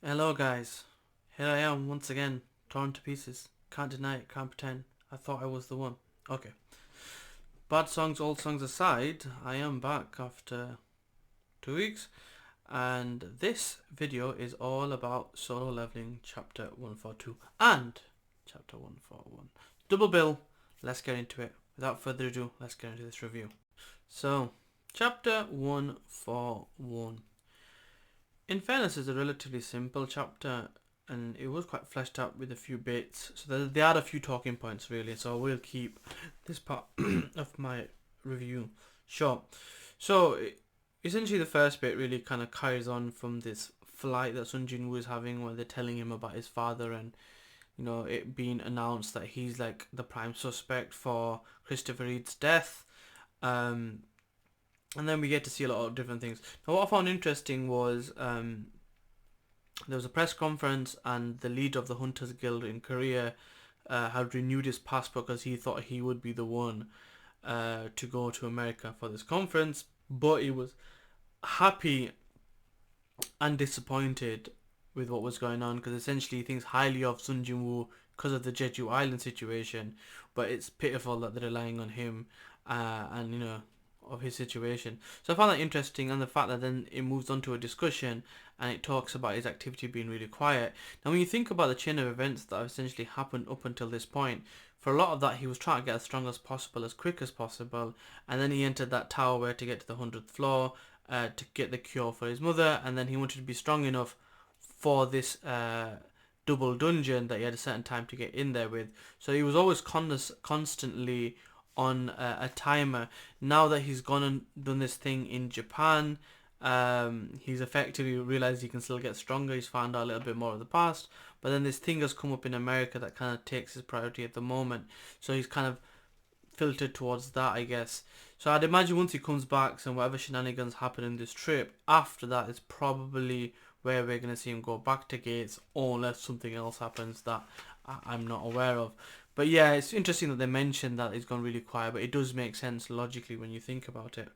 Hello guys, here I am once again, torn to pieces. Can't deny it, can't pretend. I thought I was the one. Okay. Bad songs, old songs aside, I am back after 2 weeks, and this video is all about solo leveling chapter 142 and chapter 141. Double bill, let's get into it. Without further ado, let's get into this review. So, chapter 141. In fairness, it's a relatively simple chapter, and it was quite fleshed out with a few bits. So there are a few talking points really. So I will keep this part of my review short. So essentially, the first bit really kind of carries on from this flight that Sun Jin Woo is having, where they're telling him about his father, and it being announced that he's like the prime suspect for Christopher Reed's death. And then we get to see a lot of different things. Now, what I found interesting was there was a press conference, and the leader of the Hunters Guild in Korea had renewed his passport because he thought he would be the one to go to America for this conference. But he was happy and disappointed with what was going on, because essentially he thinks highly of Sun Jin Woo because of the Jeju Island situation, but it's pitiful that they're relying on him and of his situation. So I found that interesting, and the fact that then it moves on to a discussion and it talks about his activity being really quiet. Now when you think about the chain of events that have essentially happened up until this point, for a lot of that he was trying to get as strong as possible, as quick as possible, and then he entered that tower where to get to the 100th floor to get the cure for his mother, and then he wanted to be strong enough for this double dungeon that he had a certain time to get in there with. So he was always constantly on a timer. Now that he's gone and done this thing in Japan, he's effectively realized he can still get stronger. He's found out a little bit more of the past, but then this thing has come up in America that kind of takes his priority at the moment, so he's kind of filtered towards that, I guess. So I'd imagine once he comes back and whatever shenanigans happen in this trip, after that is probably where we're going to see him go back to Gates, unless something else happens that I'm not aware of. But yeah, it's interesting that they mentioned that he's gone really quiet, but it does make sense logically when you think about it.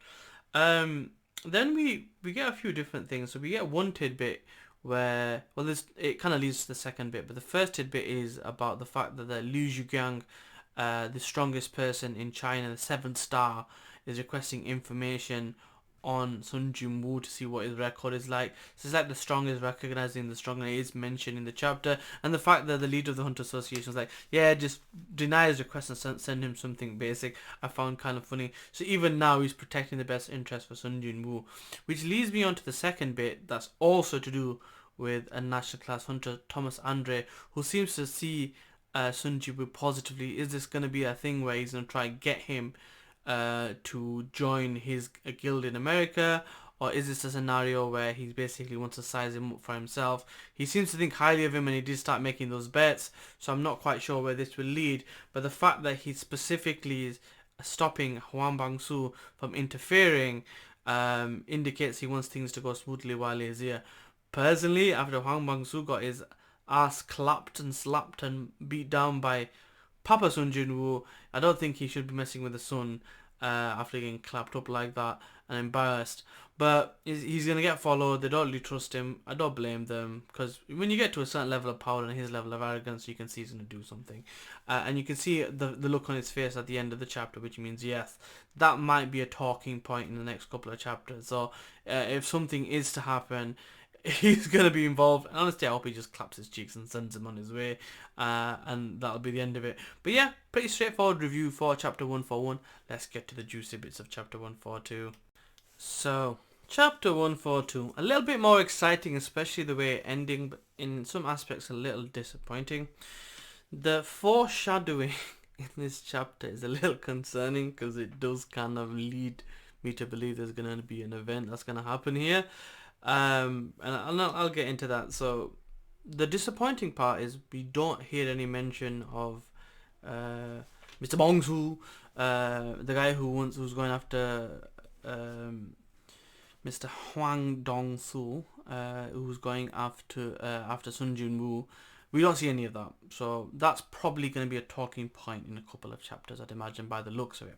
Then we get a few different things. So we get one tidbit where, well, it kind of leads to the second bit, but the first tidbit is about the fact that the Liu Zhugang, the strongest person in China, the 7th star, is requesting information on Sun Jin Woo to see what his record is like. So it's like the strongest recognizing the strong, and it is mentioned in the chapter. And the fact that the leader of the Hunter Association is like, yeah, just deny his request and send him something basic, I found kind of funny. So even now he's protecting the best interest for Sun Jin Woo, which leads me on to the second bit that's also to do with a national class hunter, Thomas Andre, who seems to see Sun Jin Woo positively. Is this going to be a thing where he's going to try and get him to join his guild in America, or is this a scenario where he basically wants to size him up for himself? He seems to think highly of him, and he did start making those bets, so I'm not quite sure where this will lead. But the fact that he specifically is stopping Huang Bangsu from interfering indicates he wants things to go smoothly while he's here. Personally, after Huang Bangsu got his ass clapped and slapped and beat down by Papa Sun Jin Woo, I don't think he should be messing with the son after getting clapped up like that and embarrassed. But he's going to get followed. They don't really trust him. I don't blame them, because when you get to a certain level of power and his level of arrogance, you can see he's going to do something. And you can see the look on his face at the end of the chapter, which means yes, that might be a talking point in the next couple of chapters. So if something is to happen, he's going to be involved. And honestly, I hope he just claps his cheeks and sends him on his way. And that'll be the end of it. But yeah, pretty straightforward review for chapter 141. Let's get to the juicy bits of chapter 142. So, chapter 142. A little bit more exciting, especially the way it ending, but in some aspects a little disappointing. The foreshadowing in this chapter is a little concerning, because it does kind of lead me to believe there's going to be an event that's going to happen here. And I'll get into that. So the disappointing part is we don't hear any mention of Mr. Bongsu, the guy who's going after Mr. Huang Dongsu, who's going after Sun Jin Woo. We don't see any of that, so that's probably going to be a talking point in a couple of chapters, I'd imagine, by the looks of it.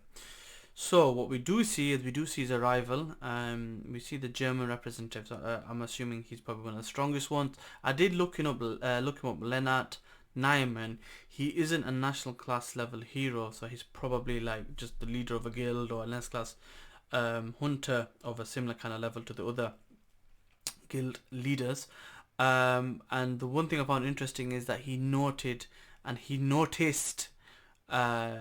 So what we do see is his arrival. We see the German representatives. I'm assuming he's probably one of the strongest ones. I did look him up. Lennart Nyman. He isn't a national class level hero, so he's probably like just the leader of a guild or a less class hunter of a similar kind of level to the other guild leaders. And the one thing I found interesting is that he noticed uh,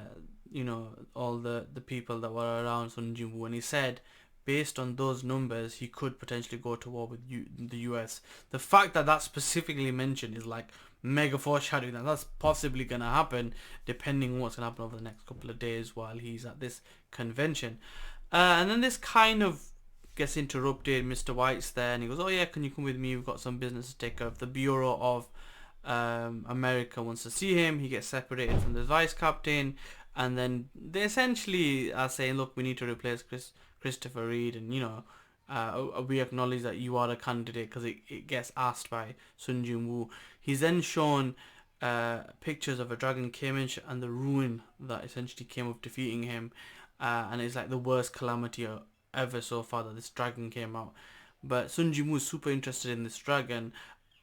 all the people that were around Sun Jin Woo, and he said, based on those numbers, he could potentially go to war with the US. The fact that that's specifically mentioned is like mega foreshadowing that that's possibly going to happen, depending on what's going to happen over the next couple of days while he's at this convention. And then this kind of gets interrupted. Mr. White's there, and he goes, "Oh yeah, can you come with me? We've got some business to take care of." The Bureau of America wants to see him. He gets separated from the vice captain, and then they essentially are saying, "Look, we need to replace Christopher Reed, and we acknowledge that you are a candidate," because it gets asked by Sun Jin Woo. He's then shown pictures of a dragon Kamish and the rune that essentially came of defeating him, and it's like the worst calamity ever so far that this dragon came out. But Sun Jin Woo is super interested in this dragon.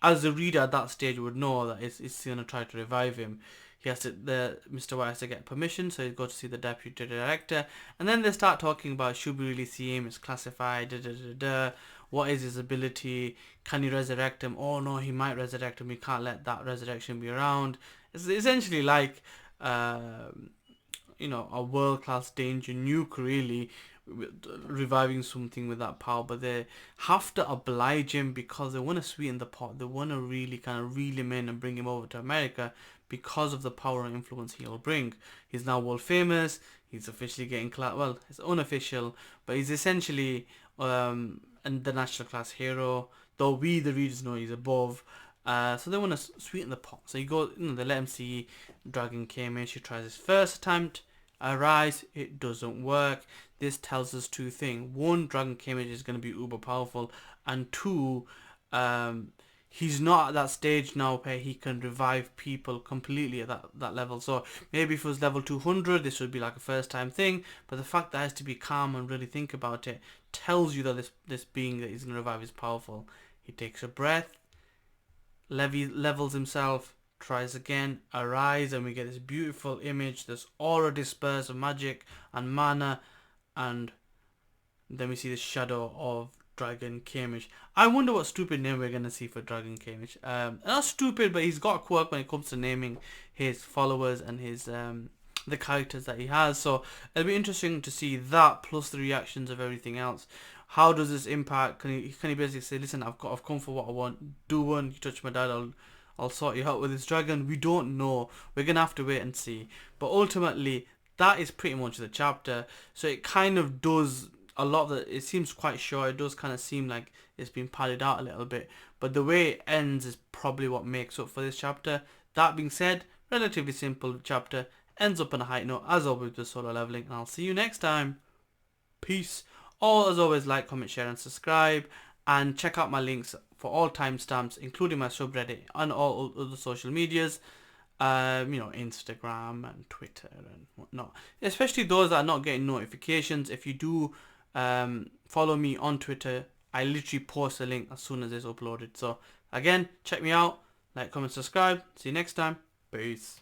As the reader at that stage would know that it's gonna try to revive him. Mr. White has to get permission, so he goes to see the deputy director, and then they start talking about, should we really see him? It's classified. Da da da da. What is his ability? Can he resurrect him? Oh no, he might resurrect him. We can't let that resurrection be around. It's essentially like a world class danger nuke, really, reviving something with that power, but they have to oblige him because they want to sweeten the pot. They want to really kind of reel him in and bring him over to America because of the power and influence he'll bring. He's now world famous. He's officially getting well, it's unofficial, but he's essentially the national class hero, though we the readers know he's above. So they want to sweeten the pot. So they let him see Dragon Kamish. He tries his first attempt. Arise, it doesn't work. This tells us two things. One, Dragon Kamish is going to be uber powerful, and two, he's not at that stage now where he can revive people completely at that level. So maybe if it was level 200, this would be like a first time thing, but the fact that he has to be calm and really think about it tells you that this being that he's going to revive is powerful. He takes a breath, levels himself, tries again, arise, and we get this beautiful image, this aura disperse of magic and mana, and then we see the shadow of Dragon Kamish. I wonder what stupid name we're gonna see for Dragon Kamish. Not stupid, but he's got a quirk when it comes to naming his followers and his the characters that he has. So it'll be interesting to see that plus the reactions of everything else. How does this impact? Can he basically say, "Listen, I've come for what I want. Do one. You touch my dad, I'll sort you out with this dragon"? We don't know. We're gonna have to wait and see. But ultimately, that is pretty much the chapter. So it kind of does a lot of it seems quite short. It does kind of seem like it's been padded out a little bit. But the way it ends is probably what makes up for this chapter. That being said, relatively simple chapter. Ends up on a high note, as always with solo leveling. And I'll see you next time. Peace. All as always, like, comment, share, and subscribe. And check out my links for all timestamps, including my subreddit and all other social medias. Instagram and Twitter and whatnot. Especially those that are not getting notifications. If you do follow me on Twitter, I literally post a link as soon as it's uploaded. So again, check me out, like, comment, subscribe. See you next time. Peace.